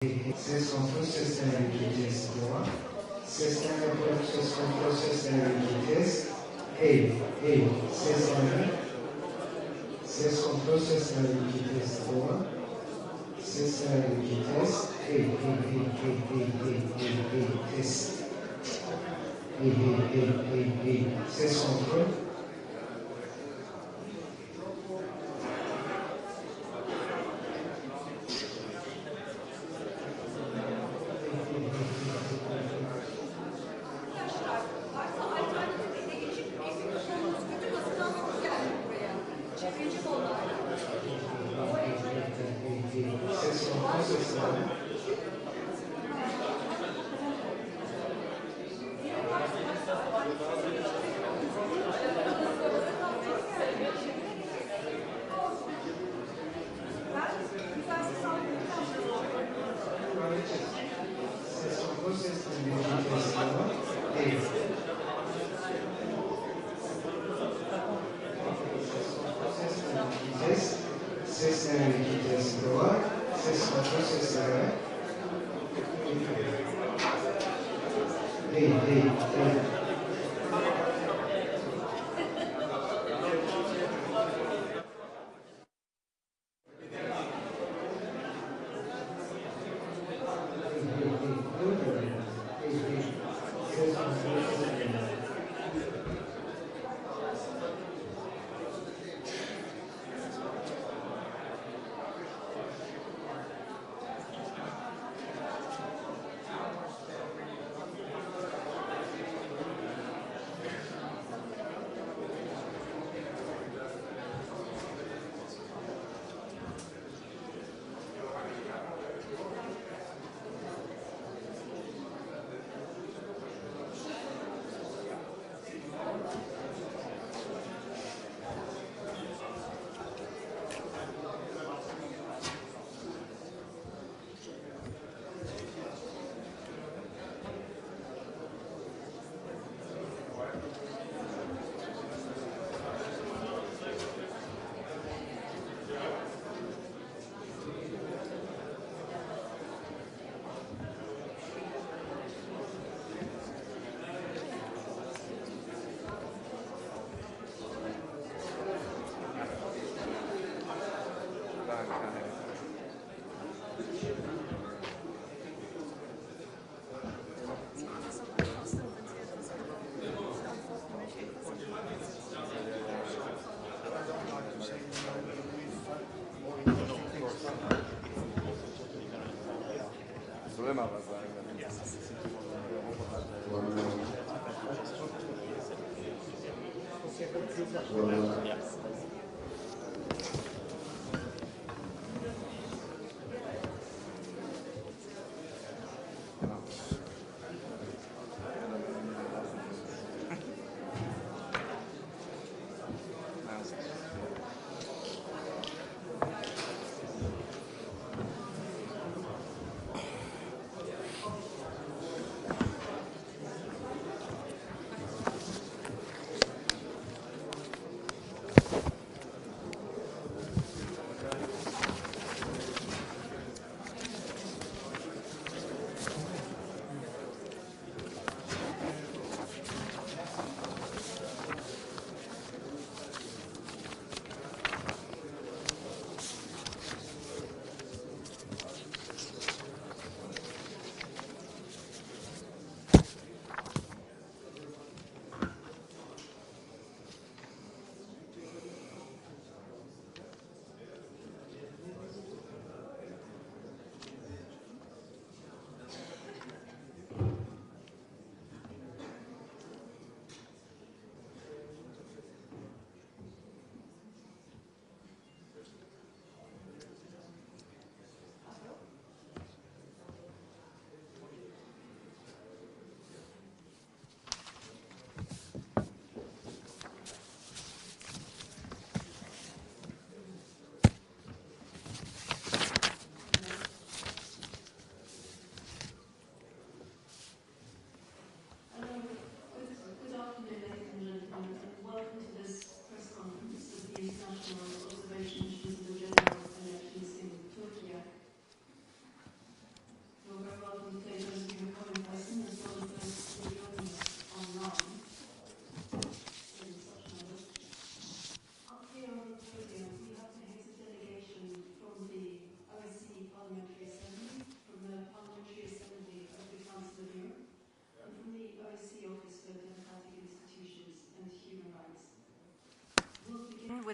Ses control sustainability test 3. Ses control sustainability test. Ses control sustainability test 3. Sustainability test. Test. Ses control.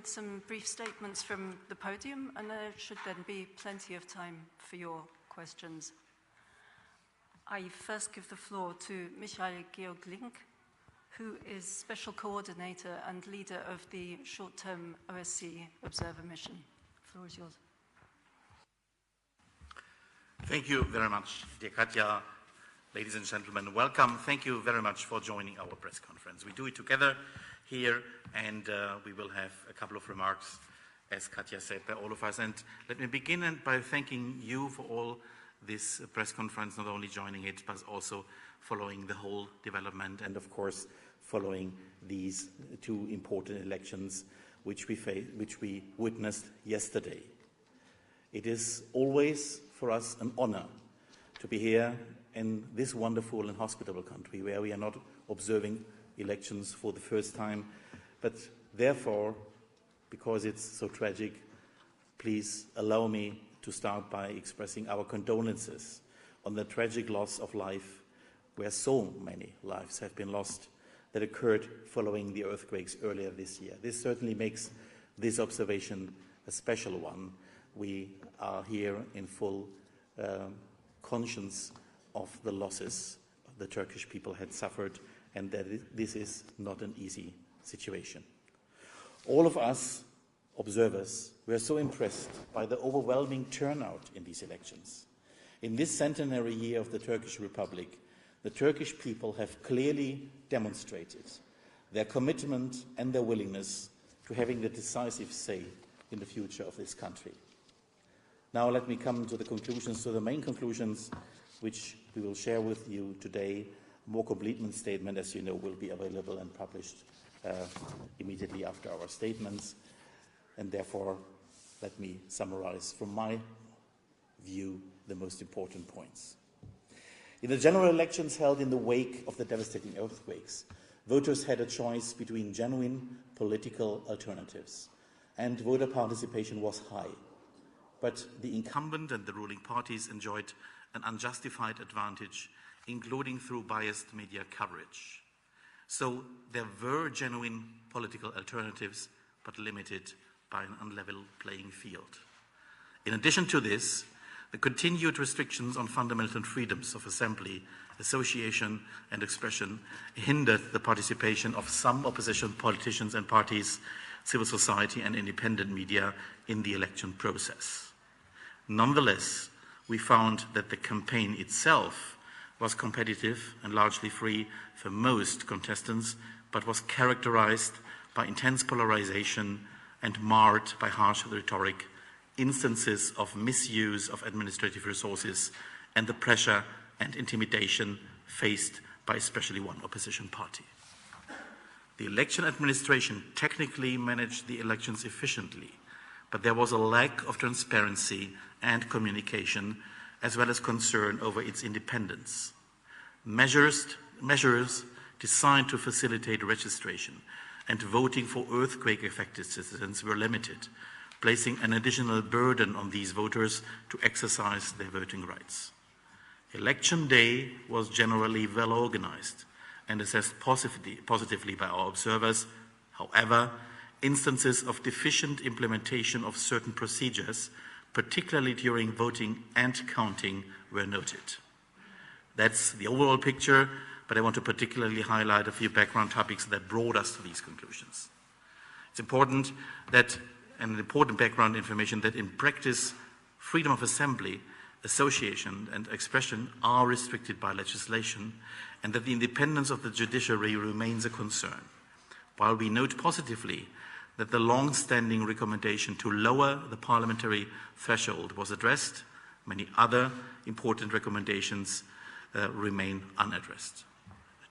with some brief statements from the podium, and there should then be plenty of time for your questions. I first give the floor to Michael Georg-Link, who is Special Coordinator and leader of the short-term OSCE Observer Mission. The floor is yours. Thank you very much, dear Katja. Ladies and gentlemen, welcome. Thank you very much for joining our press conference. We do it together here, and we will have a couple of remarks, as Katja said, by all of us. And let me begin by thanking you for all this press conference, not only joining it, but also following the whole development, and of course, following these two important elections which we witnessed yesterday. It is always for us an honor to be here in this wonderful and hospitable country where we are not observing elections for the first time, but therefore, because it's so tragic, please allow me to start by expressing our condolences on the tragic loss of life, where so many lives have been lost, that occurred following the earthquakes earlier this year. This certainly makes this observation a special one. We are here in full conscience of the losses the Turkish people had suffered, and that this is not an easy situation. All of us observers were so impressed by the overwhelming turnout in these elections. In this centenary year of the Turkish Republic, the Turkish people have clearly demonstrated their commitment and their willingness to having the decisive say in the future of this country. Now let me come to the conclusions, to the main conclusions, which we will share with you today. A more complete statement, as you know, will be available and published immediately after our statements. And therefore, let me summarize from my view the most important points. In the general elections held in the wake of the devastating earthquakes, voters had a choice between genuine political alternatives, and voter participation was high. But the incumbent and the ruling parties enjoyed an unjustified advantage, including through biased media coverage. So there were genuine political alternatives, but limited by an unlevel playing field. In addition to this, the continued restrictions on fundamental freedoms of assembly, association and expression hindered the participation of some opposition politicians and parties, civil society and independent media in the election process. Nonetheless, we found that the campaign itself was competitive and largely free for most contestants, but was characterized by intense polarization and marred by harsh rhetoric, instances of misuse of administrative resources, and the pressure and intimidation faced by especially one opposition party. The election administration technically managed the elections efficiently, but there was a lack of transparency and communication, as well as concern over its independence. Measures designed to facilitate registration and voting for earthquake-affected citizens were limited, placing an additional burden on these voters to exercise their voting rights. Election day was generally well organized and assessed positively by our observers. However, instances of deficient implementation of certain procedures, particularly during voting and counting, were noted. That's the overall picture, but I want to particularly highlight a few background topics that brought us to these conclusions. It's important that, and an important background information, that in practice, freedom of assembly, association and expression are restricted by legislation, and that the independence of the judiciary remains a concern. While we note positively that the long-standing recommendation to lower the parliamentary threshold was addressed, many other important recommendations remain unaddressed.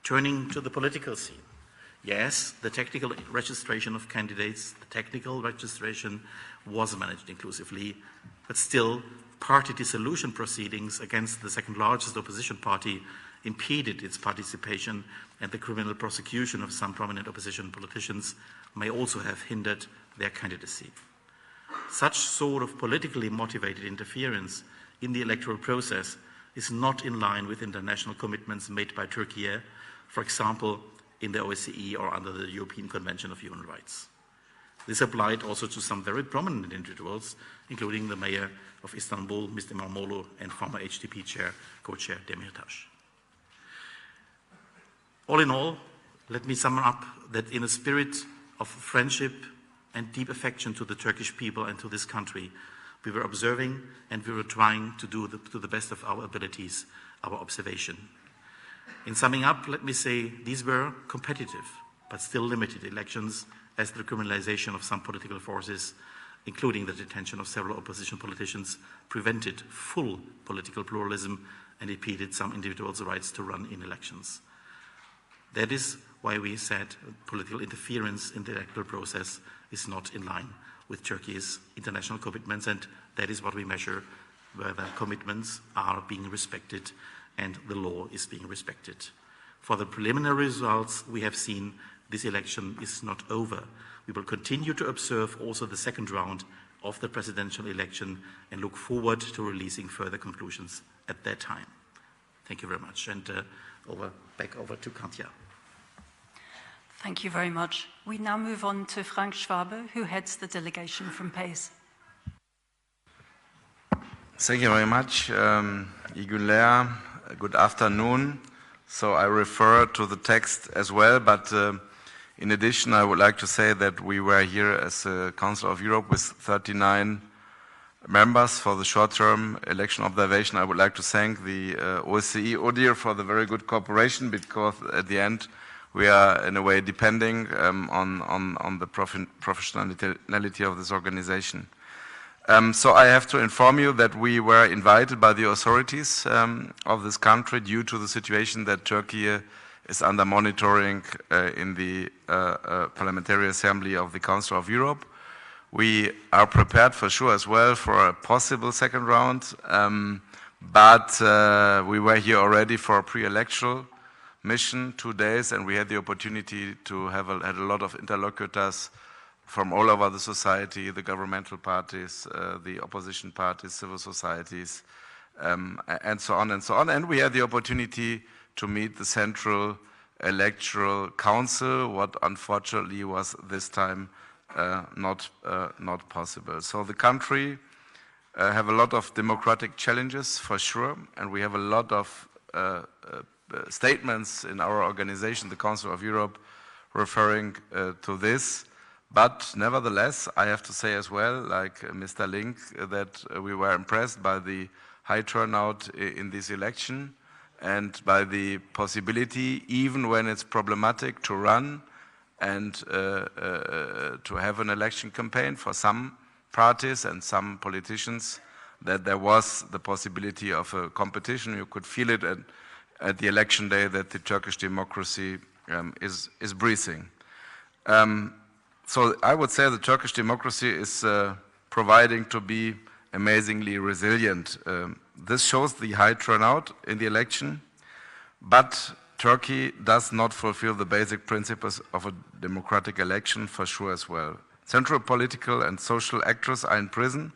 Turning to the political scene, yes, the technical registration of candidates, the technical registration was managed inclusively, but still party dissolution proceedings against the second largest opposition party impeded its participation, and the criminal prosecution of some prominent opposition politicians may also have hindered their candidacy. Such sort of politically motivated interference in the electoral process is not in line with international commitments made by Turkey, for example, in the OSCE or under the European Convention of Human Rights. This applied also to some very prominent individuals, including the mayor of Istanbul, Mr. Imamoglu, and former HDP co-chair Demirtas. All in all, let me sum up that in a spirit of friendship and deep affection to the Turkish people and to this country, we were observing and we were trying to do to the best of our abilities our observation. In summing up, let me say these were competitive but still limited elections, as the criminalization of some political forces, including the detention of several opposition politicians, prevented full political pluralism and impeded some individuals' rights to run in elections. That is why we said political interference in the electoral process is not in line with Turkey's international commitments, and that is what we measure, whether commitments are being respected and the law is being respected. For the preliminary results we have seen, this election is not over. We will continue to observe also the second round of the presidential election and look forward to releasing further conclusions at that time. Thank you very much. And back over to Katja. Thank you very much. We now move on to Frank Schwabe, who heads the delegation from PACE. Thank you very much, Igulea. Good afternoon. So I refer to the text as well, but in addition, I would like to say that we were here as a Council of Europe with 39 members for the short-term election observation. I would like to thank the OSCE ODIHR for the very good cooperation, because at the end we are in a way depending on the professionality of this organization. So I have to inform you that we were invited by the authorities of this country due to the situation that Turkey is under monitoring in the Parliamentary Assembly of the Council of Europe. We are prepared for sure as well for a possible second round, but we were here already for a pre-electoral mission 2 days, and we had the opportunity to have had a lot of interlocutors from all over the society, the governmental parties, the opposition parties, civil societies, and so on and so on. And we had the opportunity to meet the Central Electoral Council, what unfortunately was this time not possible. So the country have a lot of democratic challenges for sure, and we have a lot of statements in our organization, the Council of Europe, referring to this. But nevertheless, I have to say as well, like Mr. Link, that we were impressed by the high turnout in this election and by the possibility, even when it's problematic, to run and to have an election campaign for some parties and some politicians, that there was the possibility of a competition. You could feel it at the election day that the Turkish democracy is breathing. So I would say the Turkish democracy is proving to be amazingly resilient. This shows the high turnout in the election, but Turkey does not fulfill the basic principles of a democratic election for sure as well. Central political and social actors are in prison.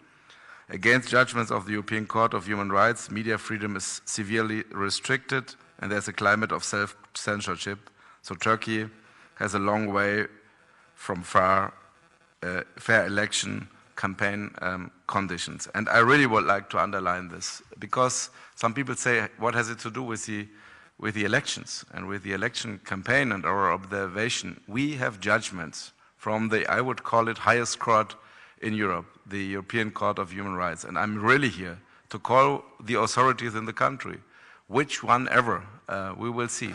Against judgments of the European Court of Human Rights, media freedom is severely restricted, and there's a climate of self-censorship. So Turkey has a long way from fair election campaign conditions. And I really would like to underline this, because some people say, what has it to do with the elections and with the election campaign and our observation? We have judgments from the, I would call it, highest court in Europe, the European Court of Human Rights. And I'm really here to call the authorities in the country, which one ever we will see,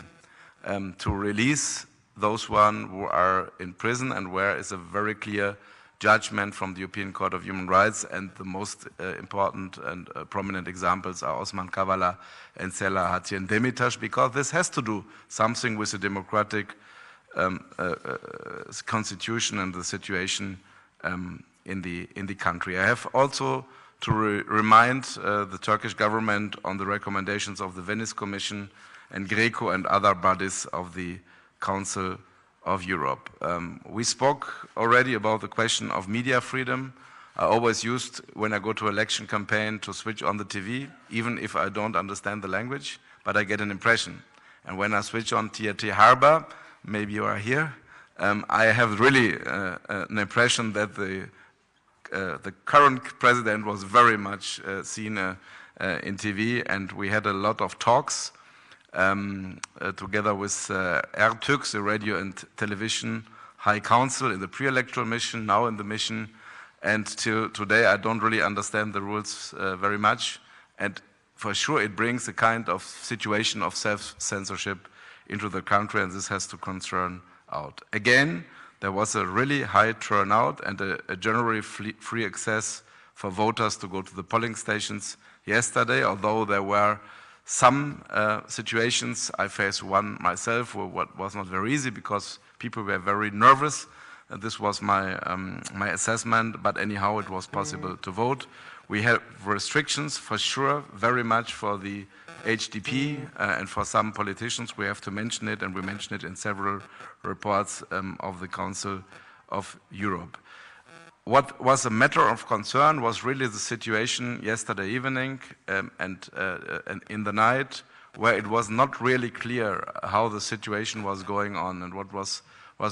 to release those one who are in prison and where is a very clear judgment from the European Court of Human Rights. And the most important and prominent examples are Osman Kavala and Selahattin and Demirtas, because this has to do something with the democratic constitution and the situation in the country. I have also to remind the Turkish government on the recommendations of the Venice Commission and Greco and other bodies of the Council of Europe. We spoke already about the question of media freedom. I always used, when I go to election campaign, to switch on the TV, even if I don't understand the language, but I get an impression. And when I switch on TRT Harbor, maybe you are here, I have really an impression that the current president was very much seen in TV, and we had a lot of talks together with RTÜK, the Radio and Television High Council, in the pre-electoral mission, now in the mission, and till today I don't really understand the rules very much, and for sure it brings a kind of situation of self-censorship into the country, and this has to concern out. Again, there was a really high turnout and a generally free access for voters to go to the polling stations yesterday, although there were some situations. I faced one myself, what was not very easy because people were very nervous. This was my assessment, but anyhow it was possible to vote. We have restrictions for sure, very much for the HDP and for some politicians. We have to mention it, and we mention it in several reports of the Council of Europe. What was a matter of concern was really the situation yesterday evening and in the night, where it was not really clear how the situation was going on and what was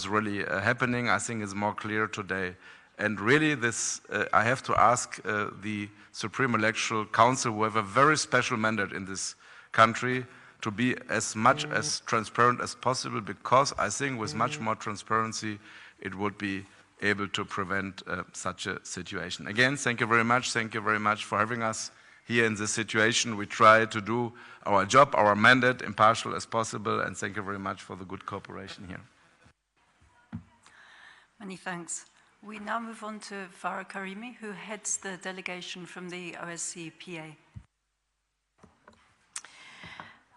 really happening. I think is more clear today. And really this, I have to ask the Supreme Electoral Council, who have a very special mandate in this country, to be as much as transparent as possible, because I think with much more transparency it would be able to prevent such a situation. Again, thank you very much. Thank you very much for having us here in this situation. We try to do our job, our mandate, impartial as possible, and thank you very much for the good cooperation here. Many thanks. We now move on to Farah Karimi, who heads the delegation from the OSCE PA.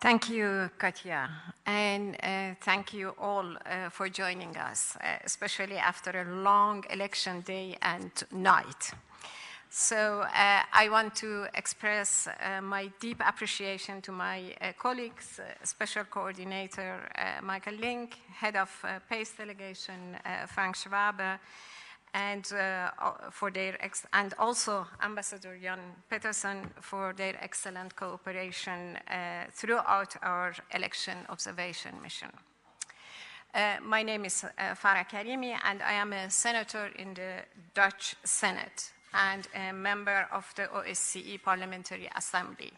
Thank you, Katja, and thank you all for joining us, especially after a long election day and night. So I want to express my deep appreciation to my colleagues, Special Coordinator Michael Link, Head of PACE Delegation Frank Schwabe, and and also Ambassador Jan Peterson for their excellent cooperation throughout our election observation mission. My name is Farah Karimi, and I am a senator in the Dutch Senate and a member of the OSCE Parliamentary Assembly.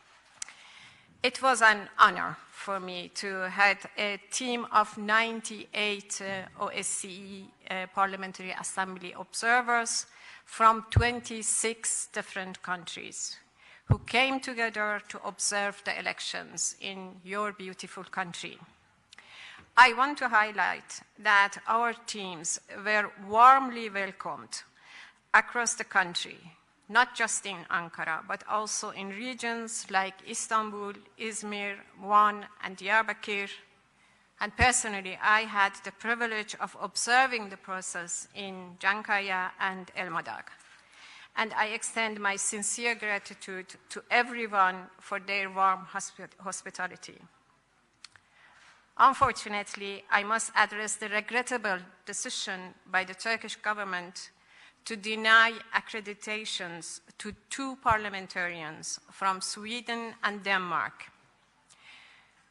It was an honor for me to head a team of 98 OSCE Parliamentary Assembly observers from 26 different countries who came together to observe the elections in your beautiful country. I want to highlight that our teams were warmly welcomed across the country, not just in Ankara, but also in regions like Istanbul, Izmir, Van, and Diyarbakir. And personally, I had the privilege of observing the process in Cankaya and Elmadag. And I extend my sincere gratitude to everyone for their warm hospitality. Unfortunately, I must address the regrettable decision by the Turkish government to deny accreditations to 2 parliamentarians from Sweden and Denmark.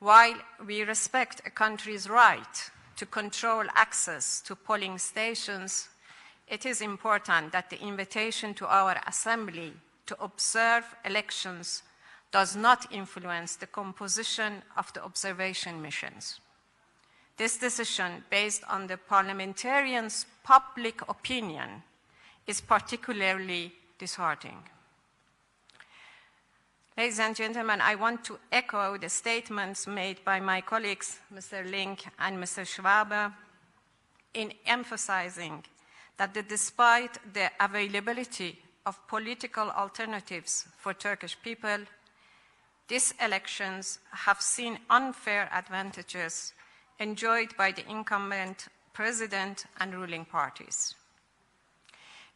While we respect a country's right to control access to polling stations, it is important that the invitation to our assembly to observe elections does not influence the composition of the observation missions. This decision, based on the parliamentarians' public opinion, is particularly disheartening. Ladies and gentlemen, I want to echo the statements made by my colleagues, Mr. Link and Mr. Schwabe, in emphasizing that despite the availability of political alternatives for Turkish people, these elections have seen unfair advantages enjoyed by the incumbent president and ruling parties.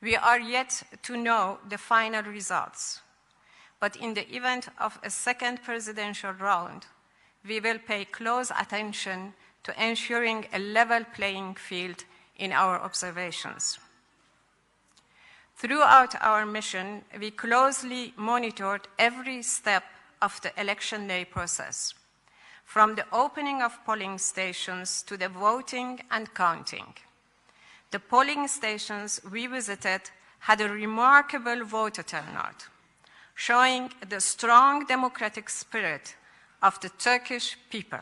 We are yet to know the final results, but in the event of a second presidential round, we will pay close attention to ensuring a level playing field in our observations. Throughout our mission, we closely monitored every step of the election day process, from the opening of polling stations to the voting and counting. The polling stations we visited had a remarkable voter turnout, showing the strong democratic spirit of the Turkish people.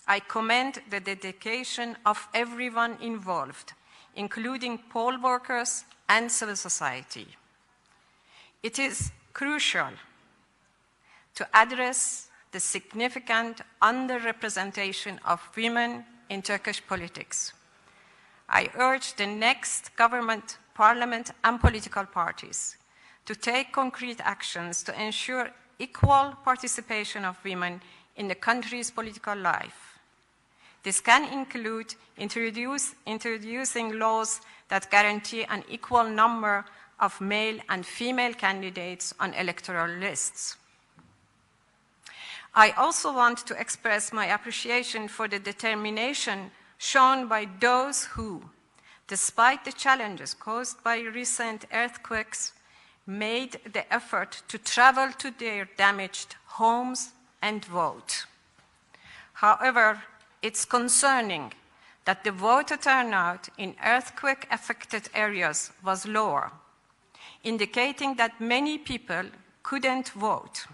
I commend the dedication of everyone involved, including poll workers and civil society. It is crucial to address the significant underrepresentation of women in Turkish politics. I urge the next government, parliament, and political parties to take concrete actions to ensure equal participation of women in the country's political life. This can include introducing laws that guarantee an equal number of male and female candidates on electoral lists. I also want to express my appreciation for the determination shown by those who, despite the challenges caused by recent earthquakes, made the effort to travel to their damaged homes and vote. However, it's concerning that the voter turnout in earthquake-affected areas was lower, indicating that many people couldn't vote.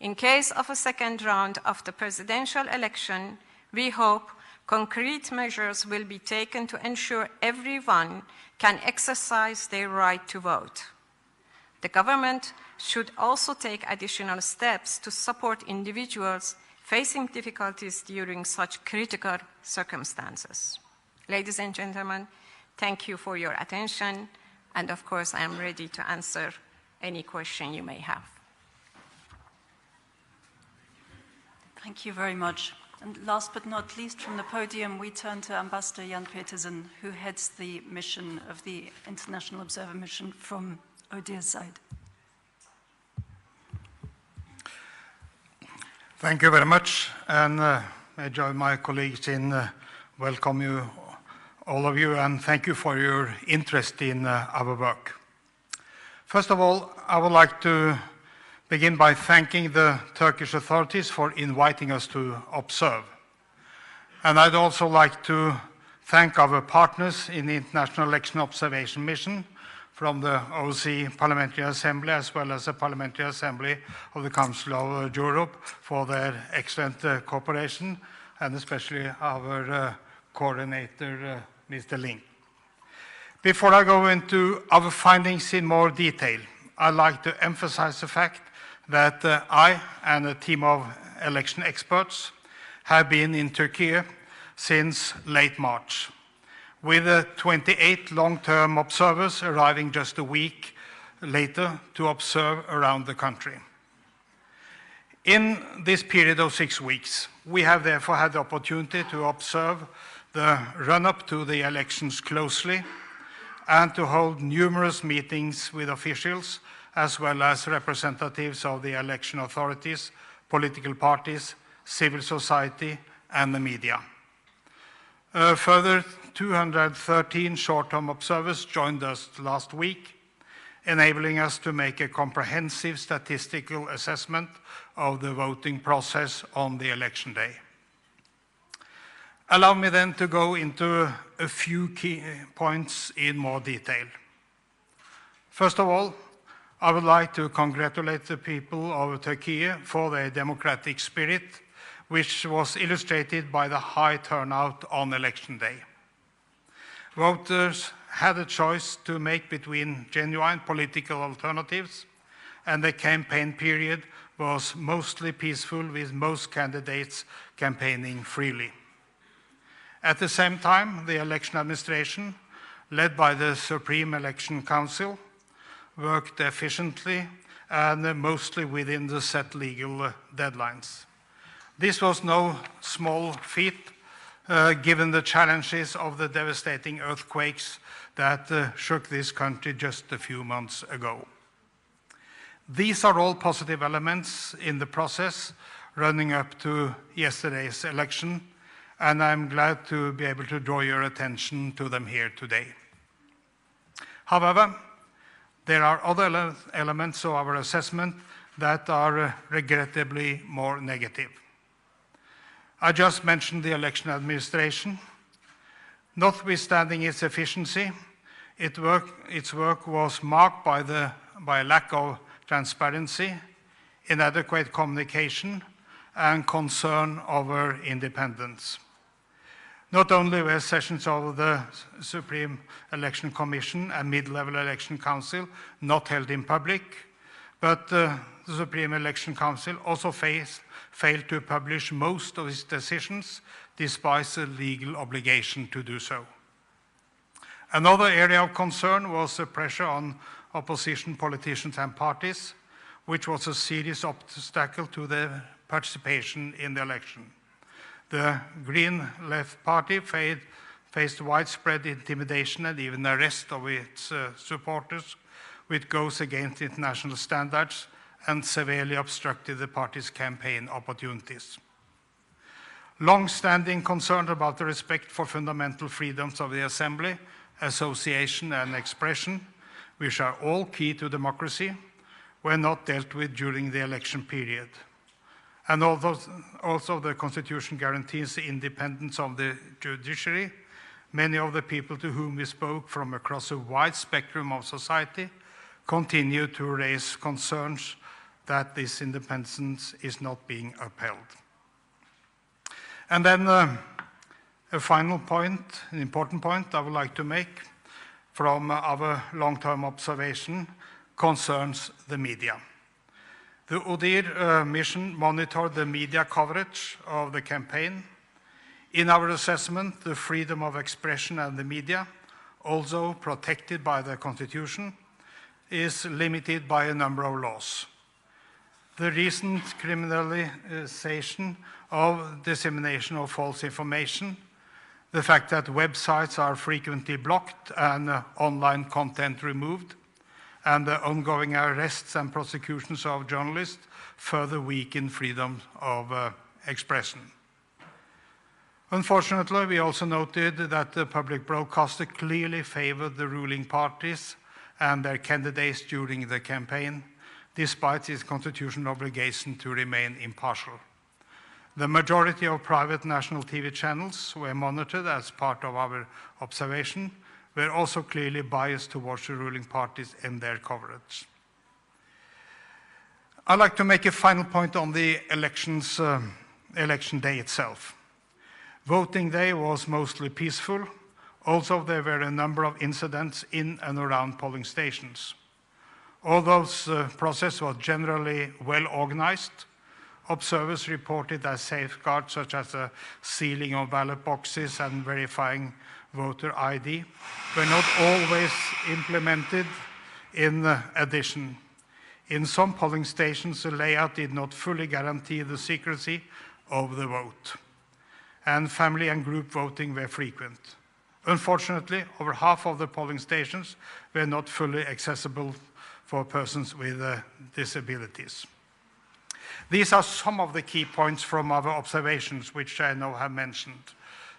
In case of a second round of the presidential election, we hope concrete measures will be taken to ensure everyone can exercise their right to vote. The government should also take additional steps to support individuals facing difficulties during such critical circumstances. Ladies and gentlemen, thank you for your attention, and of course, I am ready to answer any question you may have. Thank you very much. And last but not least, from the podium, we turn to Ambassador Jan Petersen, who heads the mission of the International Observer Mission from ODIHR's side. Thank you very much, and I join my colleagues in welcome you, all of you, and thank you for your interest in our work. First of all, I would like to begin by thanking the Turkish authorities for inviting us to observe. And I'd also like to thank our partners in the International Election Observation Mission from the OSCE Parliamentary Assembly, as well as the Parliamentary Assembly of the Council of Europe, for their excellent cooperation, and especially our coordinator, Mr. Link. Before I go into our findings in more detail, I'd like to emphasize the fact that I and a team of election experts have been in Turkey since late March, with 28 long-term observers arriving just a week later to observe around the country. In this period of 6 weeks, we have therefore had the opportunity to observe the run-up to the elections closely and to hold numerous meetings with officials as well as representatives of the election authorities, political parties, civil society, and the media. Further, 213 short-term observers joined us last week, enabling us to make a comprehensive statistical assessment of the voting process on the election day. Allow me then to go into a few key points in more detail. First of all, I would like to congratulate the people of Turkey for their democratic spirit, which was illustrated by the high turnout on election day. Voters had a choice to make between genuine political alternatives, and the campaign period was mostly peaceful, with most candidates campaigning freely. At the same time, the election administration, led by the Supreme Election Council, worked efficiently and mostly within the set legal deadlines. This was no small feat, given the challenges of the devastating earthquakes that shook this country just a few months ago. These are all positive elements in the process running up to yesterday's election, and I'm glad to be able to draw your attention to them here today. However, there are other elements of our assessment that are regrettably more negative. I just mentioned the election administration. Notwithstanding its efficiency, its work was marked by a lack of transparency, inadequate communication, and concern over independence. Not only were sessions of the Supreme Election Commission and Mid-Level Election Council not held in public, but the Supreme Election Council also failed to publish most of its decisions despite the legal obligation to do so. Another area of concern was the pressure on opposition politicians and parties, which was a serious obstacle to their participation in the election. The Green Left Party faced widespread intimidation and even arrest of its supporters, which goes against international standards and severely obstructed the party's campaign opportunities. Long-standing concerns about the respect for fundamental freedoms of the assembly, association, and expression, which are all key to democracy, were not dealt with during the election period. And also the Constitution guarantees the independence of the judiciary. Many of the people to whom we spoke from across a wide spectrum of society continue to raise concerns that this independence is not being upheld. And then a final point, an important point I would like to make from our long-term observation concerns the media. The ODIHR mission monitored the media coverage of the campaign. In our assessment, the freedom of expression and the media, also protected by the Constitution, is limited by a number of laws. The recent criminalization of dissemination of false information, the fact that websites are frequently blocked and online content removed, and the ongoing arrests and prosecutions of journalists further weaken freedom of expression. Unfortunately, we also noted that the public broadcaster clearly favored the ruling parties and their candidates during the campaign, despite its constitutional obligation to remain impartial. The majority of private national TV channels were monitored as part of our observation, were also clearly biased towards the ruling parties in their coverage. I'd like to make a final point on the election day itself. Voting day was mostly peaceful. Also, there were a number of incidents in and around polling stations. Although the process was generally well organized, observers reported that safeguards such as the sealing of ballot boxes and verifying voter ID were not always implemented. In addition, in some polling stations, the layout did not fully guarantee the secrecy of the vote, and family and group voting were frequent. Unfortunately, over half of the polling stations were not fully accessible for persons with disabilities. These are some of the key points from our observations, which I now have mentioned,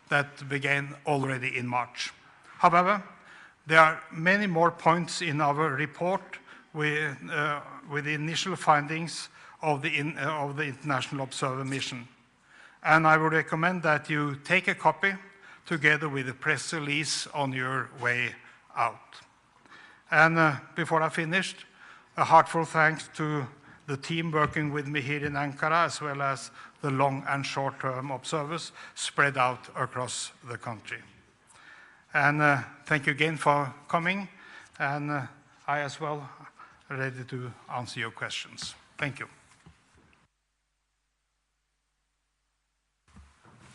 that began already in March. However, there are many more points in our report with the initial findings of the International Observer Mission. And I would recommend that you take a copy together with the press release on your way out. And before I finish, a heartfelt thanks to the team working with me here in Ankara, as well as the long and short-term observers spread out across the country. And thank you again for coming, and I as well are ready to answer your questions. Thank you.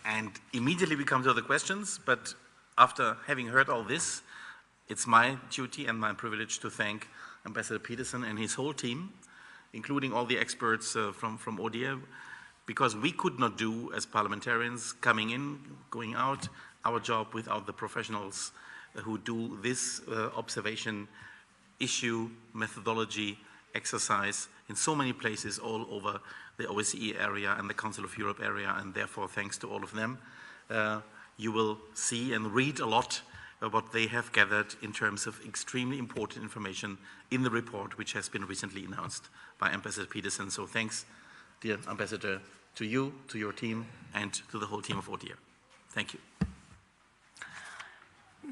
And immediately we come to the questions, but after having heard all this, it's my duty and my privilege to thank Ambassador Peterson and his whole team, including all the experts from ODIHR, because we could not do, as parliamentarians, coming in, going out, our job without the professionals who do this observation issue, methodology, exercise in so many places all over the OSCE area and the Council of Europe area, and therefore thanks to all of them. You will see and read a lot of what they have gathered in terms of extremely important information in the report, which has been recently announced by Ambassador Peterson. So thanks, dear Ambassador, to you, to your team, and to the whole team of ODIHR. Thank you.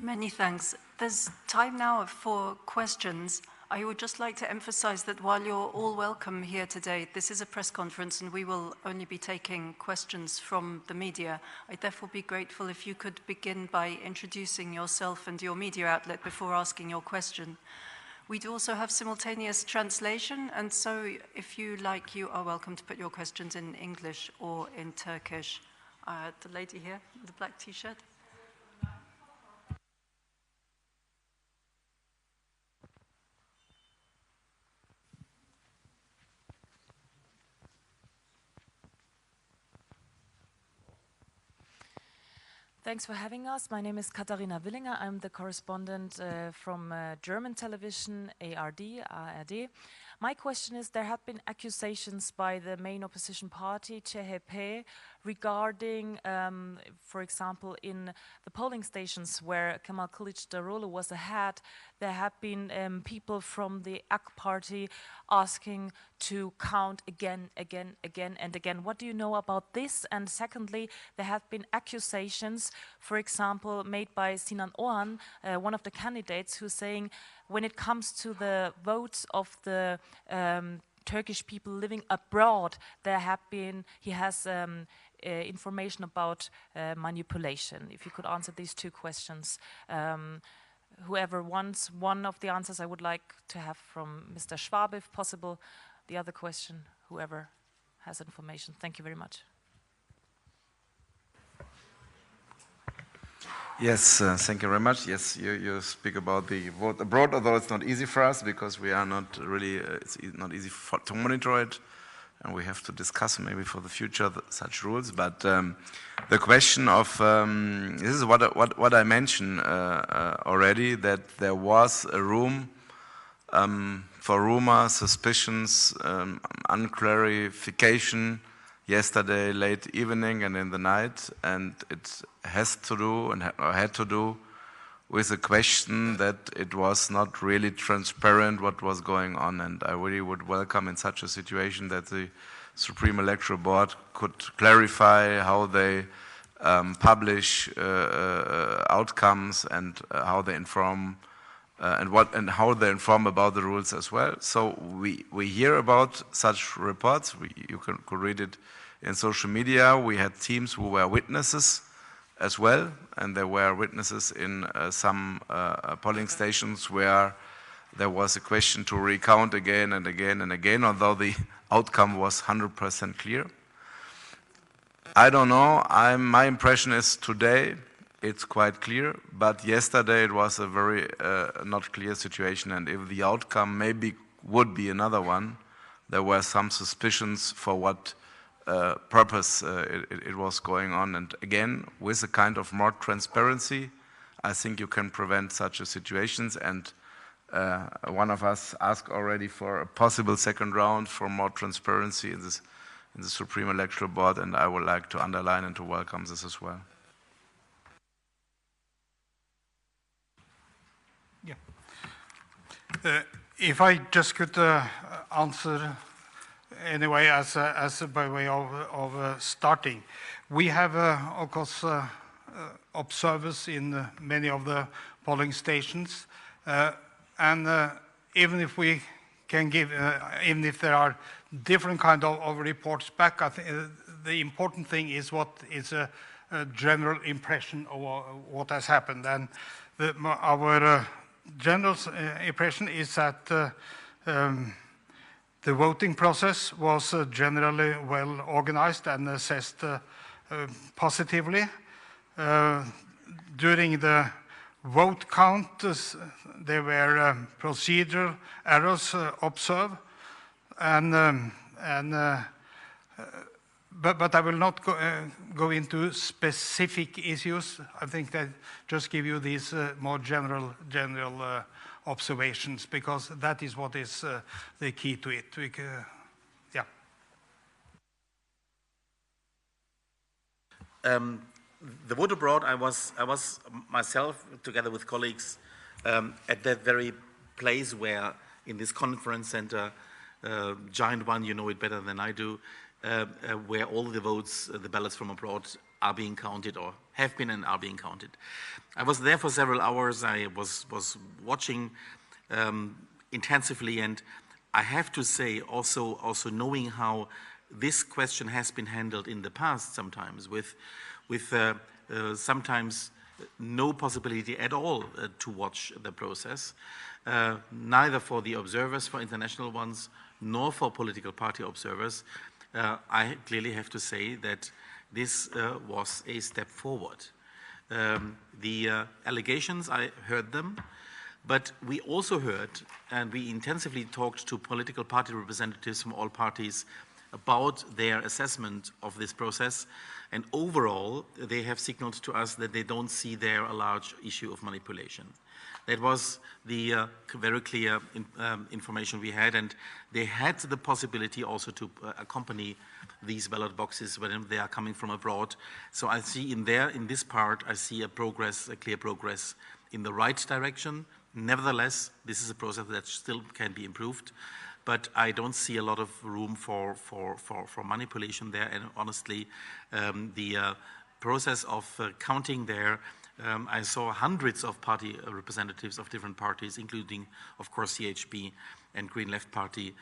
Many thanks. There's time now for questions. I would just like to emphasize that while you're all welcome here today, this is a press conference and we will only be taking questions from the media. I'd therefore be grateful if you could begin by introducing yourself and your media outlet before asking your question. We do also have simultaneous translation, and so if you like, you are welcome to put your questions in English or in Turkish. The lady here, the black t-shirt. Thanks for having us. My name is Katharina Willinger. I'm the correspondent from German television, ARD. My question is, there have been accusations by the main opposition party, CHP, regarding, for example, in the polling stations where Kemal Kılıçdaroğlu was ahead, there have been people from the AK party asking to count again and again. What do you know about this? And secondly, there have been accusations, for example, made by Sinan Oğan, one of the candidates, who's saying when it comes to the votes of the Turkish people living abroad, he has information about manipulation. If you could answer these two questions. Whoever wants one of the answers, I would like to have from Mr. Schwab, if possible. The other question, whoever has information. Thank you very much. Yes, thank you very much. Yes, you speak about the vote abroad, although it's not easy for us because we are not really, it's not easy to monitor it, and we have to discuss maybe for the future such rules. But the question of, this is what I mentioned already, that there was a room for rumor, suspicions, unclarification yesterday late evening and in the night, and it has to do and had to do with the question that it was not really transparent what was going on, and I really would welcome in such a situation that the Supreme Electoral Board could clarify how they publish outcomes and how they inform and how they inform about the rules as well. So we hear about such reports. You could read it in social media. We had teams who were witnesses as well, and there were witnesses in some polling stations where there was a question to recount again and again and again, although the outcome was 100% clear. I don't know. My impression is today it's quite clear, but yesterday it was a very not clear situation, and if the outcome maybe would be another one, there were some suspicions for what purpose it was going on. And again, with a kind of more transparency, I think you can prevent such situations. And one of us asked already for a possible second round for more transparency in the Supreme Electoral Board, and I would like to underline and to welcome this as well. Yeah. If I just could answer anyway, as by way of starting, we have of course observers in many of the polling stations, and even if we can give, even if there are different kind of reports back, I think the important thing is what is a general impression of what has happened, and our general impression is that the voting process was generally well organized and assessed positively. During the vote count, there were procedural errors observed, but I will not go into specific issues. I think that just give you these more general observations, because that is what is the key to it. Yeah. The vote abroad, I was myself, together with colleagues, at that very place where, in this conference center, giant one, you know it better than I do, where all the votes, the ballots from abroad are being counted or have been and are being counted. I was there for several hours. I was watching intensively, and I have to say also knowing how this question has been handled in the past sometimes with sometimes no possibility at all to watch the process, neither for the observers, for international ones, nor for political party observers. I clearly have to say that this was a step forward. The allegations, I heard them, but we also heard, and we intensively talked to political party representatives from all parties about their assessment of this process, and overall they have signaled to us that they don't see there a large issue of manipulation. That was the very clear information we had, and they had the possibility also to accompany these ballot boxes when they are coming from abroad. So I see in this part, I see a clear progress in the right direction. Nevertheless, this is a process that still can be improved, but I don't see a lot of room for manipulation there. And honestly, the process of counting there, I saw hundreds of party representatives of different parties, including, of course, CHP and Green Left Party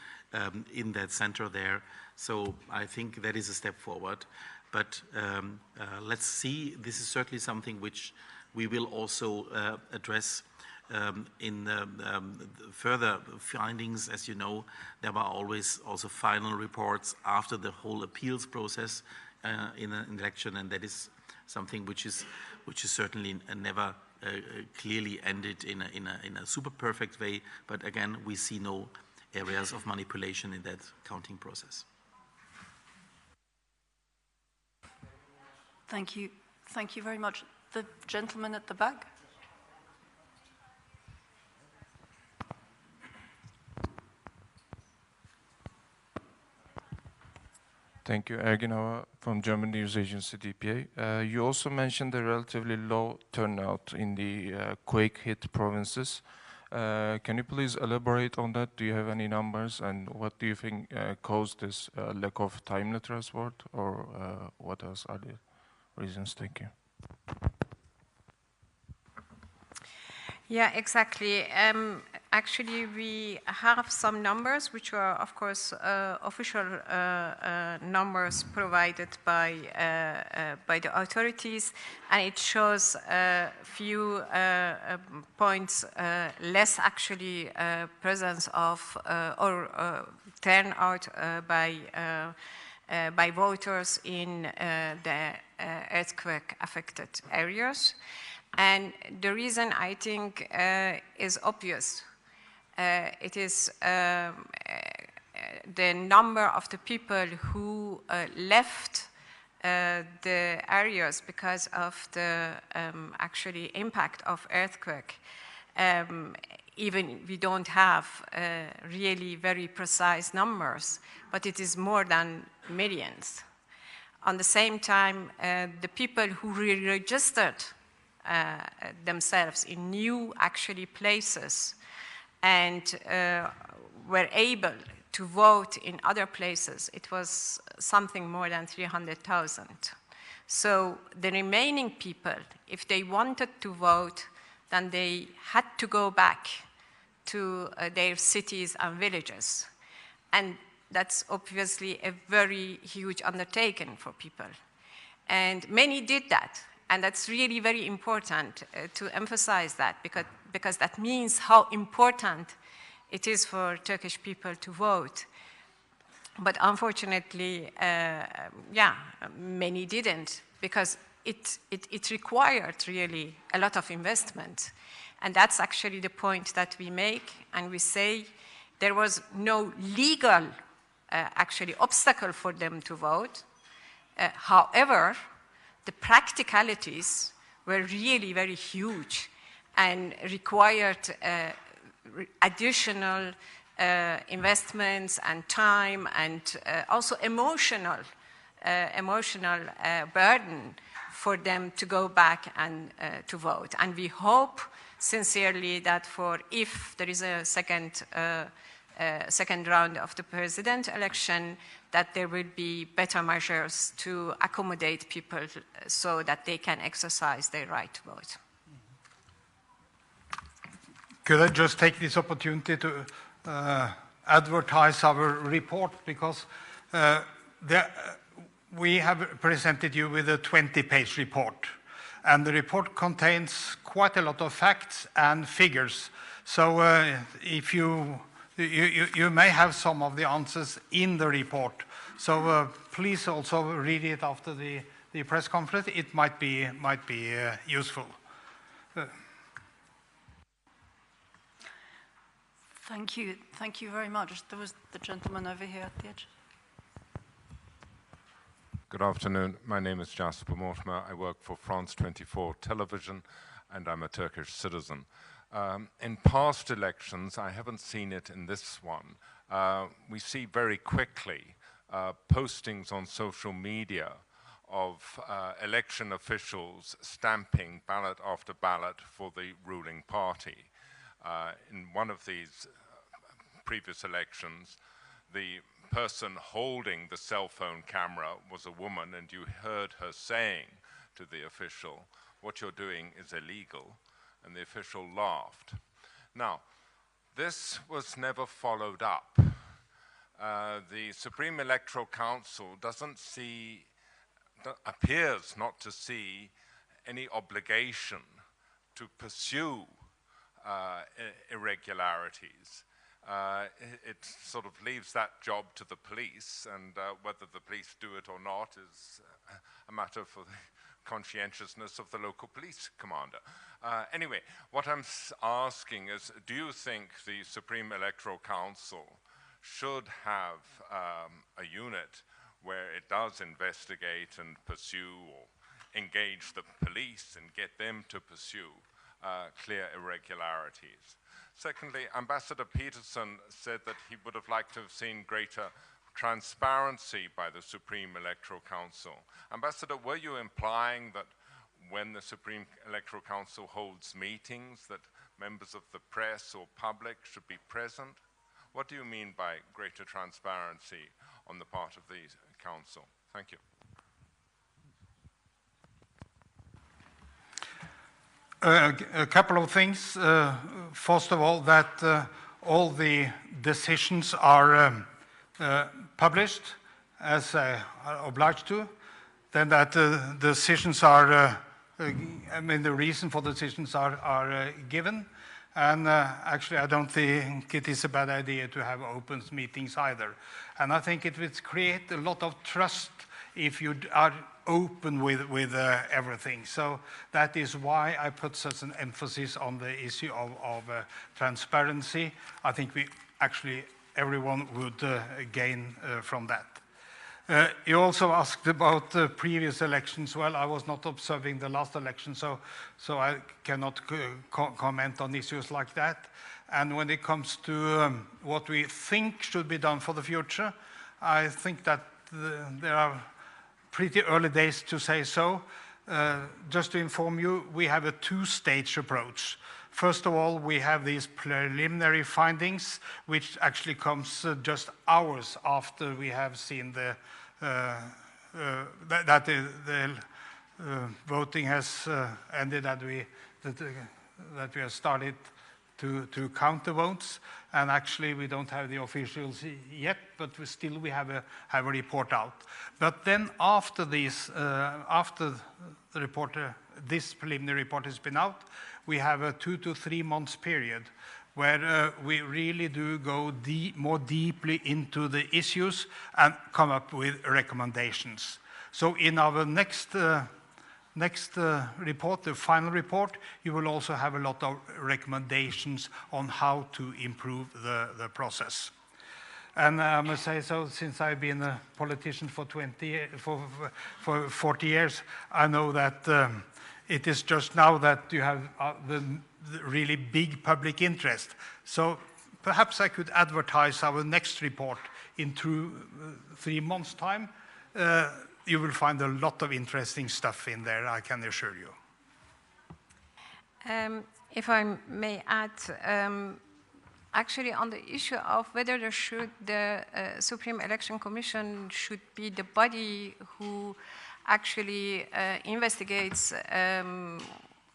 in that center there. So I think that is a step forward. But let's see, this is certainly something which we will also address in further findings. As you know, there were always also final reports after the whole appeals process in an election, and that is something which is certainly never clearly ended in a super perfect way. But again, we see no areas of manipulation in that counting process. Thank you. Thank you very much. The gentleman at the back. Thank you, Erginova from German news agency DPA. You also mentioned the relatively low turnout in the quake-hit provinces. Can you please elaborate on that? Do you have any numbers, and what do you think caused this lack of timely transport, or what else are the reasons? Thank you. Yeah, exactly. Actually, we have some numbers, which are, of course, official numbers provided by the authorities, and it shows a few points less actually presence of or turnout by voters in the earthquake-affected areas. And the reason, I think, is obvious. It is the number of the people who left the areas because of the actually impact of earthquake. Even we don't have really very precise numbers, but it is more than millions. On the same time, the people who re-registered themselves in new actually places and were able to vote in other places, it was something more than 300,000. So the remaining people, if they wanted to vote, then they had to go back to their cities and villages. And that's obviously a very huge undertaking for people. And many did that. And that's really very important to emphasize that, because that means how important it is for Turkish people to vote. But unfortunately, many didn't, because it required really a lot of investment. And that's actually the point that we make, and we say there was no legal actually obstacle for them to vote. However, the practicalities were really very huge and required additional investments and time, and also emotional burden for them to go back and to vote. And we hope sincerely that if there is a second second round of the president election, that there will be better measures to accommodate people so that they can exercise their right to vote. Could I just take this opportunity to advertise our report, because we have presented you with a 20-page report, and the report contains quite a lot of facts and figures. So if you may have some of the answers in the report. So please also read it after the press conference. It might be useful. Thank you. Thank you very much. There was the gentleman over here at the edge. Good afternoon. My name is Jasper Mortimer. I work for France 24 Television, and I'm a Turkish citizen. In past elections, I haven't seen it in this one, we see very quickly postings on social media of election officials stamping ballot after ballot for the ruling party. In one of these previous elections, the person holding the cell phone camera was a woman, and you heard her saying to the official, "What you're doing is illegal," and the official laughed. Now, this was never followed up. The Supreme Electoral Council appears not to see any obligation to pursue irregularities. It sort of leaves that job to the police, and whether the police do it or not is a matter for the conscientiousness of the local police commander. Anyway, what I'm asking is, do you think the Supreme Electoral Council should have a unit where it does investigate and pursue or engage the police and get them to pursue clear irregularities? Secondly, Ambassador Peterson said that he would have liked to have seen greater transparency by the Supreme Electoral Council. Ambassador, were you implying that when the Supreme Electoral Council holds meetings that members of the press or public should be present? What do you mean by greater transparency on the part of the Council? Thank you. A couple of things. First of all, that all the decisions are published as obliged to. Then that the decisions are, the reason for the decisions are given. And actually, I don't think it is a bad idea to have open meetings either. And I think it would create a lot of trust if you are open with everything. So that is why I put such an emphasis on the issue of transparency. I think everyone would gain from that. You also asked about the previous elections. Well, I was not observing the last election, so I cannot comment on issues like that. And when it comes to what we think should be done for the future, I think that there are pretty early days to say so. Just to inform you, we have a two-stage approach. First of all, we have these preliminary findings, which actually comes just hours after we have seen that the voting has ended, that we have started to count the votes. And actually, we don't have the officials yet, but we have a report out. But then after this, after the report, this preliminary report has been out, we have a 2 to 3 months period where we really do go more deeply into the issues and come up with recommendations. So in our next report, the final report, you will also have a lot of recommendations on how to improve the process. And I must say, so since I've been a politician for 40 years, I know that it is just now that you have the really big public interest. So perhaps I could advertise our next report in 3 months' time. You will find a lot of interesting stuff in there, I can assure you. If I may add, actually on the issue of whether the Supreme Election Commission should be the body who actually investigates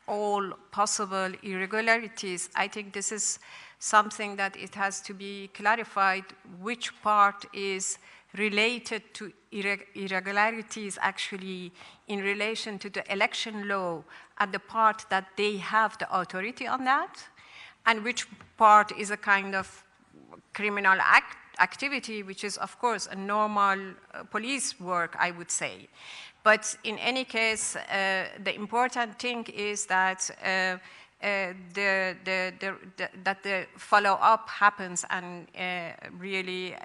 all possible irregularities. I think this is something that it has to be clarified which part is related to irregularities actually in relation to the election law and the part that they have the authority on that, and which part is a kind of criminal activity, which is of course a normal police work, I would say. But in any case, the important thing is that the follow-up happens and really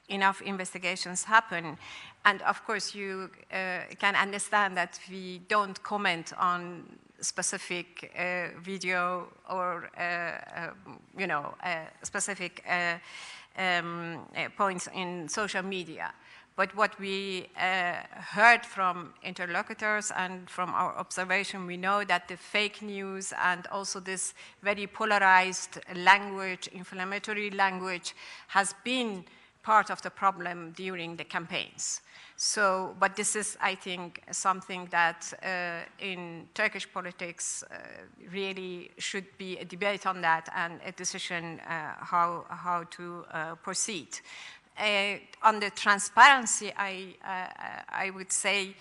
enough investigations happen. And of course, you can understand that we don't comment on specific video or specific points in social media. But what we heard from interlocutors and from our observation, we know that the fake news and also this very polarized language, inflammatory language, has been part of the problem during the campaigns. So, but this is, I think, something that in Turkish politics really should be a debate on that and a decision how to proceed. On the transparency, I would say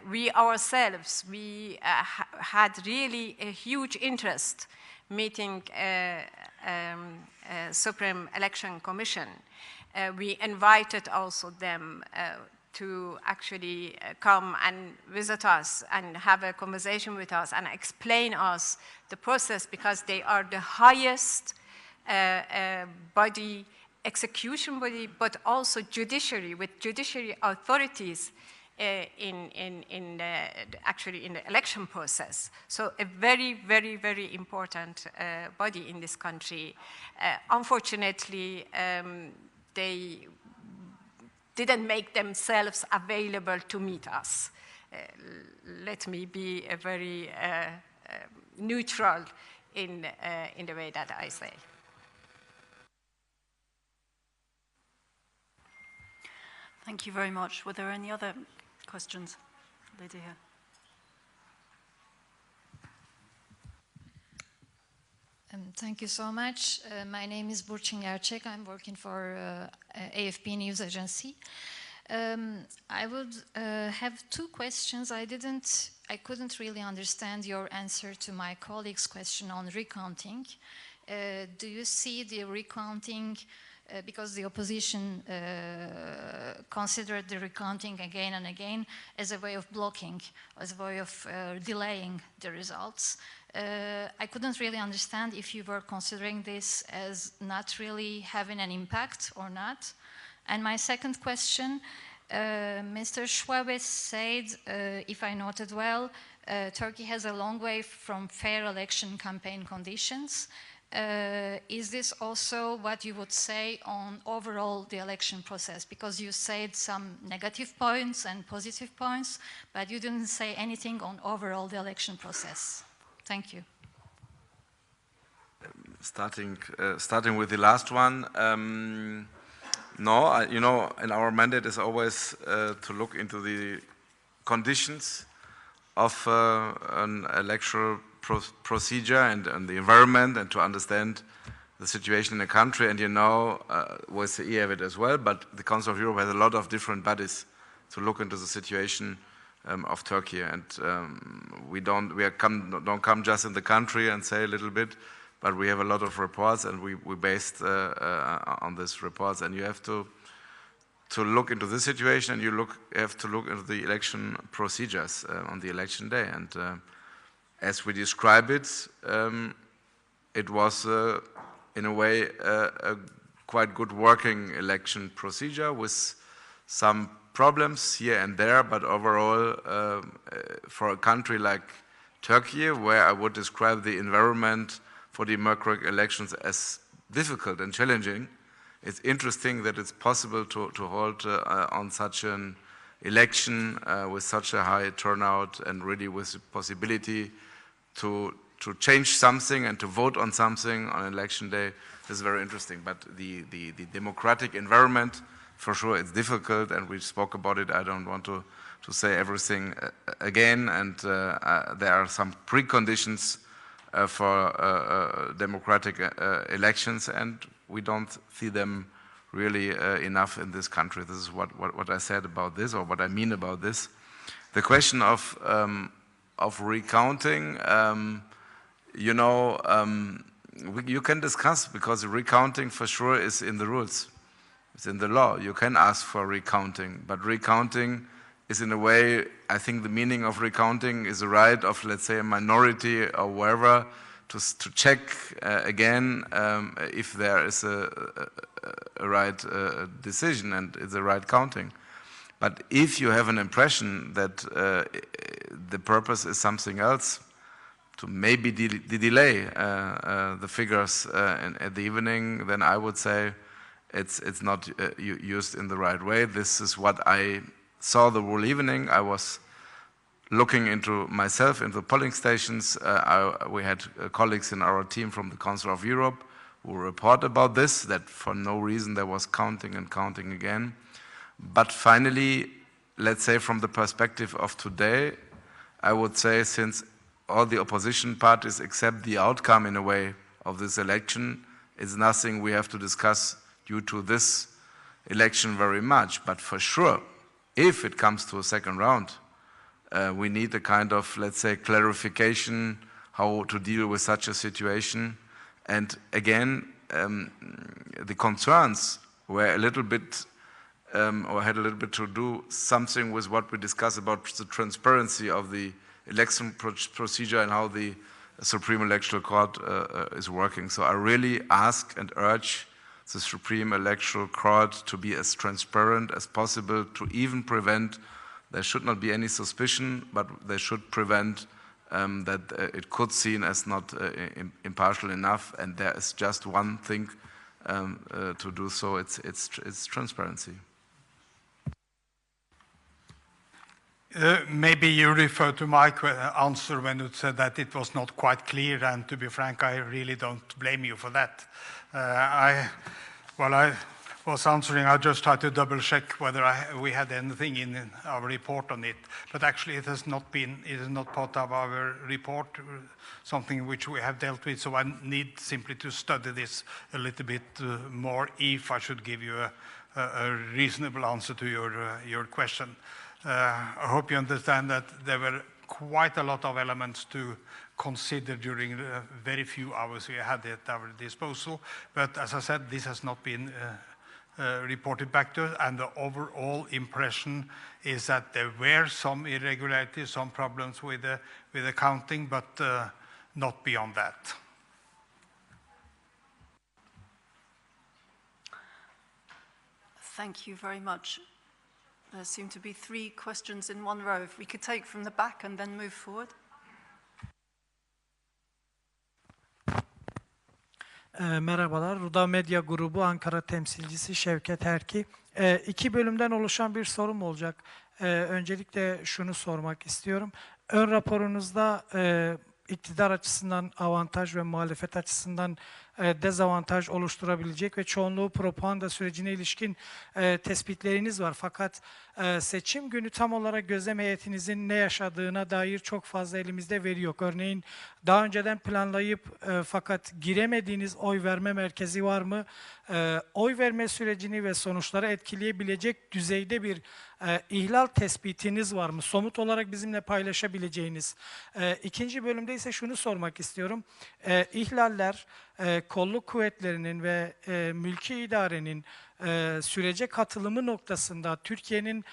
we ourselves, we had really a huge interest meeting Supreme Election Commission. We invited also them to actually come and visit us and have a conversation with us and explain us the process, because they are the highest body, execution body, but also judiciary, with judiciary authorities actually in the election process. So a very, very, very important body in this country. Unfortunately, they didn't make themselves available to meet us. Let me be a very neutral in the way that I say. Thank you very much. Were there any other questions? Lady here. Thank you so much. My name is Burçin Gerçek. I'm working for AFP News Agency. I would have two questions. I couldn't really understand your answer to my colleague's question on recounting. Do you see the recounting, because the opposition considered the recounting again and again as a way of blocking, as a way of delaying the results? I couldn't really understand if you were considering this as not really having an impact or not. And my second question, Mr. Schwabe said, if I noted well, Turkey has a long way from fair election campaign conditions. Is this also what you would say on overall the election process? Because you said some negative points and positive points, but you didn't say anything on overall the election process. Thank you. Starting with the last one, no, you know, and our mandate is always to look into the conditions of an electoral procedure and the environment, and to understand the situation in the country. And you know, OSCE have it as well, but the Council of Europe has a lot of different bodies to look into the situation of Turkey. And we don't come just in the country and say a little bit, but we have a lot of reports, and we based on these reports. And you have to look into this situation, and you have to look into the election procedures on the election day. And as we describe it, it was in a way a quite good working election procedure with some problems here and there, but overall, for a country like Turkey, where I would describe the environment for democratic elections as difficult and challenging, it's interesting that it's possible to hold on such an election with such a high turnout, and really with the possibility to change something and to vote on something on election day this is very interesting. But the democratic environment, for sure, it's difficult, and we spoke about it. I don't want to say everything again, and there are some preconditions for democratic elections, and we don't see them really enough in this country. This is what I said about this, or what I mean about this. The question of recounting, you know, you can discuss, because recounting for sure is in the rules. It's in the law. You can ask for recounting, but recounting is in a way, I think the meaning of recounting is the right of, let's say, a minority or wherever to check again if there is a right decision and it's a right counting. But if you have an impression that the purpose is something else, to maybe delay the figures at the evening, then I would say it's not used in the right way. This is what I saw the whole evening. I was looking into myself, into polling stations. We had colleagues in our team from the Council of Europe who report about this, that for no reason there was counting and counting again. But finally, let's say from the perspective of today, I would say, since all the opposition parties accept the outcome in a way of this election, it's nothing we have to discuss due to this election very much. But for sure, if it comes to a second round, we need a kind of, let's say, clarification how to deal with such a situation. And again, the concerns were a little bit, or had a little bit to do something with what we discussed about the transparency of the election procedure and how the Supreme Electoral Court is working. So I really ask and urge the Supreme Electoral Court to be as transparent as possible, to even prevent, there should not be any suspicion, but they should prevent that it could seen as not impartial enough. And there is just one thing to do so, it's transparency. Maybe you refer to my answer when you said that it was not quite clear, and to be frank, I really don't blame you for that. While I was answering, I just tried to double check whether we had anything in our report on it, but actually it is not part of our report, something which we have dealt with, so I need simply to study this a little bit more if I should give you a reasonable answer to your question. I hope you understand that there were quite a lot of elements to consider during the very few hours we had at our disposal. But as I said, this has not been reported back to us, and the overall impression is that there were some irregularities, some problems with the counting, but not beyond that. Thank you very much. There seem to be 3 questions in one row. If we could take from the back and then move forward. Merhabalar, Ruda Medya Grubu Ankara temsilcisi Şevket Erki. 2 bölümden oluşan bir sorum olacak. Öncelikle şunu sormak istiyorum. Ön raporunuzda iktidar açısından avantaj ve muhalefet açısından dezavantaj oluşturabilecek ve çoğunluğu propaganda sürecine ilişkin tespitleriniz var. Fakat seçim günü tam olarak gözlem heyetinizin ne yaşadığına dair çok fazla elimizde veri yok. Örneğin daha önceden planlayıp fakat giremediğiniz oy verme merkezi var mı? Oy verme sürecini ve sonuçları etkileyebilecek düzeyde bir ihlal tespitiniz var mı? Somut olarak bizimle paylaşabileceğiniz. İkinci bölümde ise şunu sormak istiyorum. İhlaller kolluk kuvvetlerinin ve mülki idarenin sürece katılımı noktasında Türkiye'nin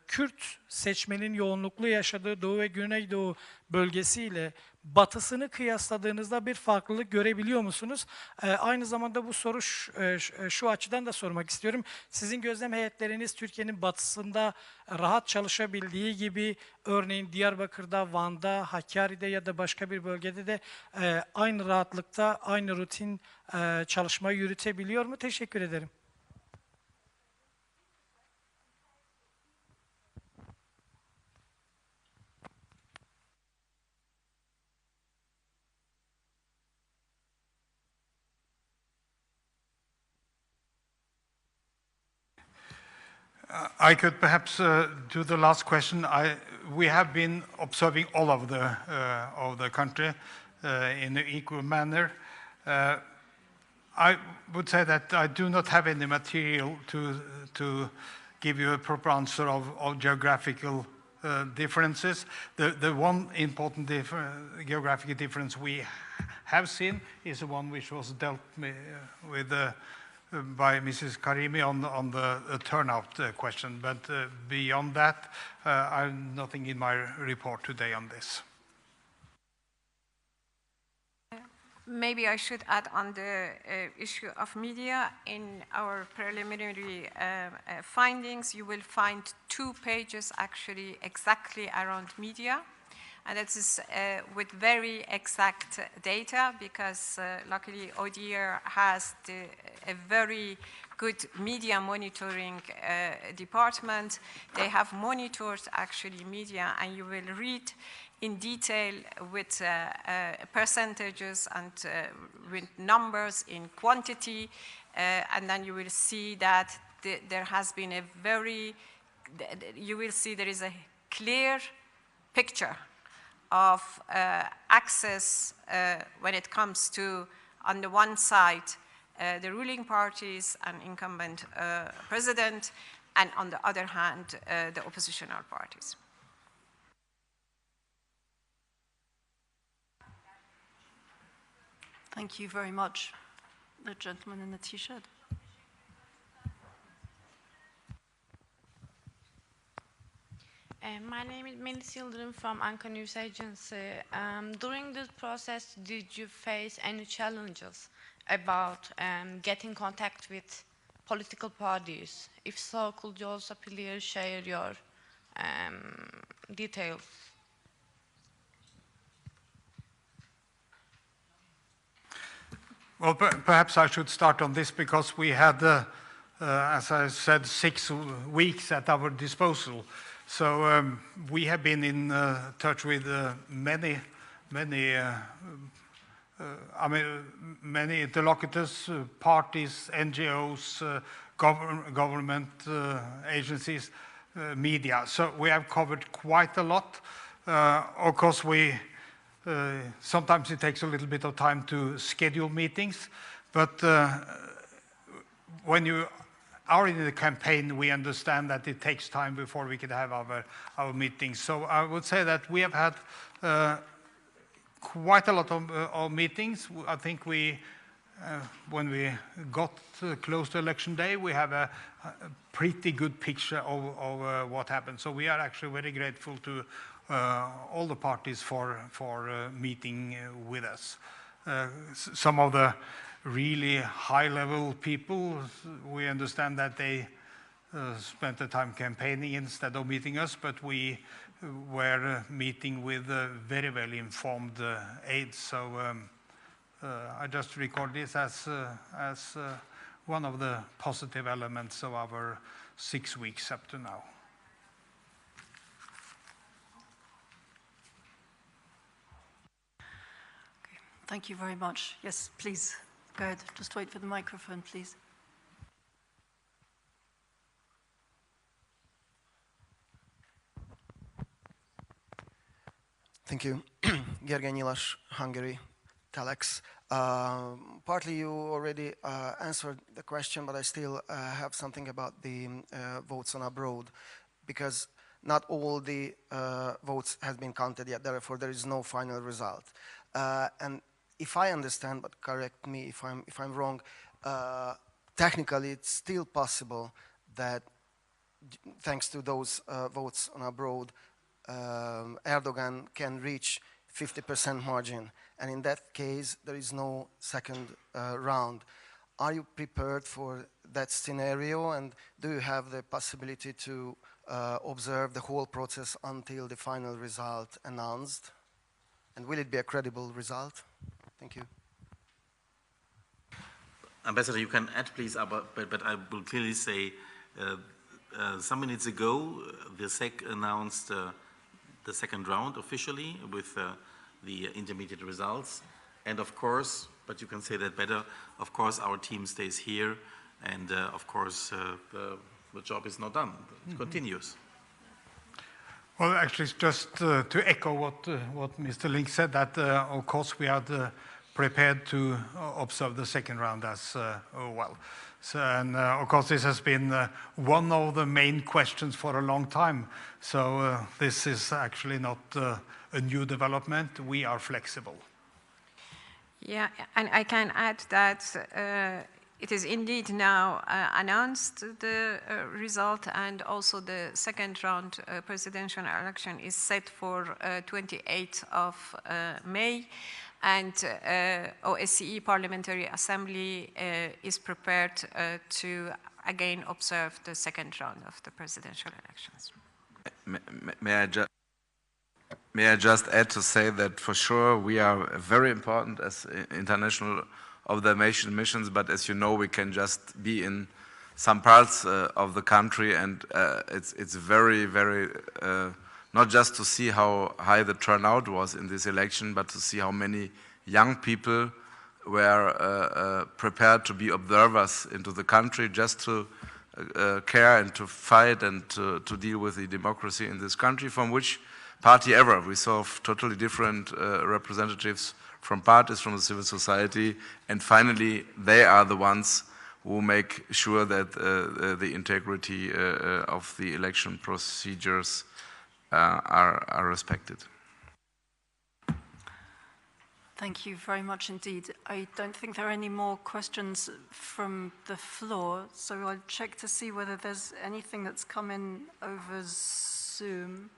Kürt seçmenin yoğunluklu yaşadığı Doğu ve Güneydoğu bölgesiyle batısını kıyasladığınızda bir farklılık görebiliyor musunuz? Aynı zamanda bu soru şu açıdan da sormak istiyorum. Sizin gözlem heyetleriniz Türkiye'nin batısında rahat çalışabildiği gibi örneğin Diyarbakır'da, Van'da, Hakkari'de ya da başka bir bölgede de aynı rahatlıkta, aynı rutin çalışmayı yürütebiliyor mu? Teşekkür ederim. I could perhaps do the last question. We have been observing all of the country in an equal manner. I would say that I do not have any material to give you a proper answer of geographical differences. The one important geographic difference we have seen is the one which was dealt with by Mrs. Karimi on the turnout question. But beyond that, I have nothing in my report today on this. Maybe I should add on the issue of media. In our preliminary findings, you will find 2 pages actually exactly around media. And that is with very exact data, because luckily ODIHR has a very good media monitoring department. They have monitored actually media, and you will read in detail with percentages and with numbers in quantity, and then you will see that there has been you will see there is a clear picture of access when it comes to, on the one side, the ruling parties and incumbent president, and on the other hand, the oppositional parties. Thank you very much. The gentleman in the T-shirt. My name is Melis Yıldırım from Ankara News Agency. During this process, did you face any challenges about getting contact with political parties? If so, could you also please share your details? Well, perhaps I should start on this, because we had, as I said, 6 weeks at our disposal. So we have been in touch with many interlocutors, parties, NGOs, government agencies, media. So we have covered quite a lot. Of course, sometimes it takes a little bit of time to schedule meetings, but when you are in the campaign, we understand that it takes time before we can have our meetings. So I would say that we have had quite a lot of meetings. I think when we got close to election day, we have a pretty good picture of what happened. So we are actually very grateful to all the parties for meeting with us. Some of the really high-level people, we understand that they spent the time campaigning instead of meeting us, but we were meeting with very well-informed aides. So I just record this as one of the positive elements of our 6 weeks up to now. Okay. Thank you very much. Yes, please. Go ahead. Just wait for the microphone, please. Thank you. Gergely Nyilas, Hungary, Telex. Partly you already answered the question, but I still have something about the votes on abroad, because not all the votes have been counted yet, therefore there is no final result. And if I understand, but correct me if I'm wrong, technically it's still possible that thanks to those votes on abroad, Erdogan can reach 50% margin, and in that case there is no second round. Are you prepared for that scenario, and do you have the possibility to observe the whole process until the final result announced? And will it be a credible result? Thank you. Ambassador, you can add, please, but I will clearly say some minutes ago, the SEC announced the second round officially with the intermediate results. And of course, but you can say that better, of course, our team stays here. And of course, The job is not done. It continues. Well, actually, just to echo what Mr. Link said, that of course we are prepared to observe the second round as well. So, and of course, this has been one of the main questions for a long time. So this is actually not a new development. We are flexible. Yeah, and I can add that it is indeed now announced the result, and also the second round presidential election is set for 28th of May. And OSCE Parliamentary Assembly is prepared to again observe the second round of the presidential elections. May I just add to say that for sure we are very important as international observation missions, but as you know, we can just be in some parts of the country, and it's very, very, not just to see how high the turnout was in this election, but to see how many young people were prepared to be observers into the country, just to care and to fight and to deal with the democracy in this country, from which party ever. We saw totally different representatives from parties, from the civil society, and finally they are the ones who make sure that the integrity of the election procedures are respected. Thank you very much indeed. I don't think there are any more questions from the floor, so I'll check to see whether there's anything that's come in over Zoom.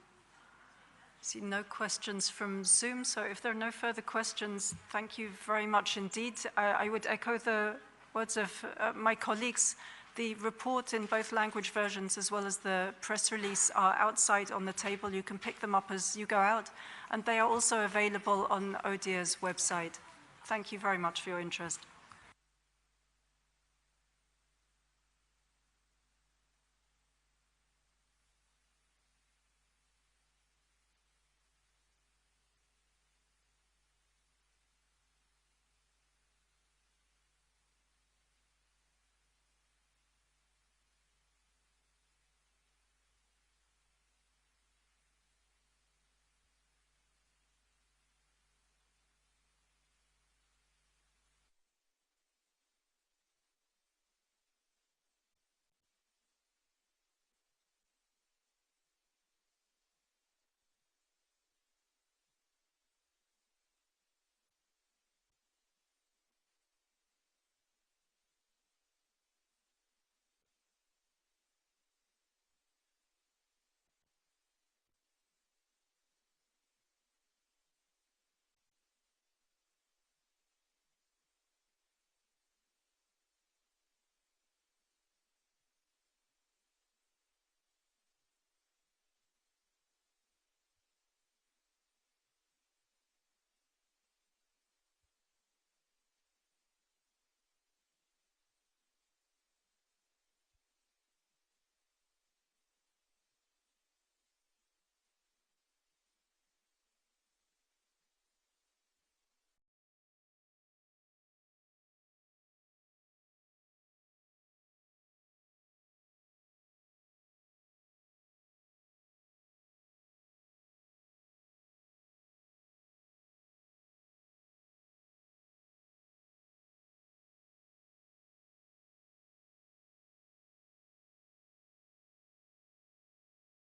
I see no questions from Zoom, so if there are no further questions, thank you very much indeed. I would echo the words of my colleagues. The report in both language versions as well as the press release are outside on the table. You can pick them up as you go out, and they are also available on ODIHR's website. Thank you very much for your interest.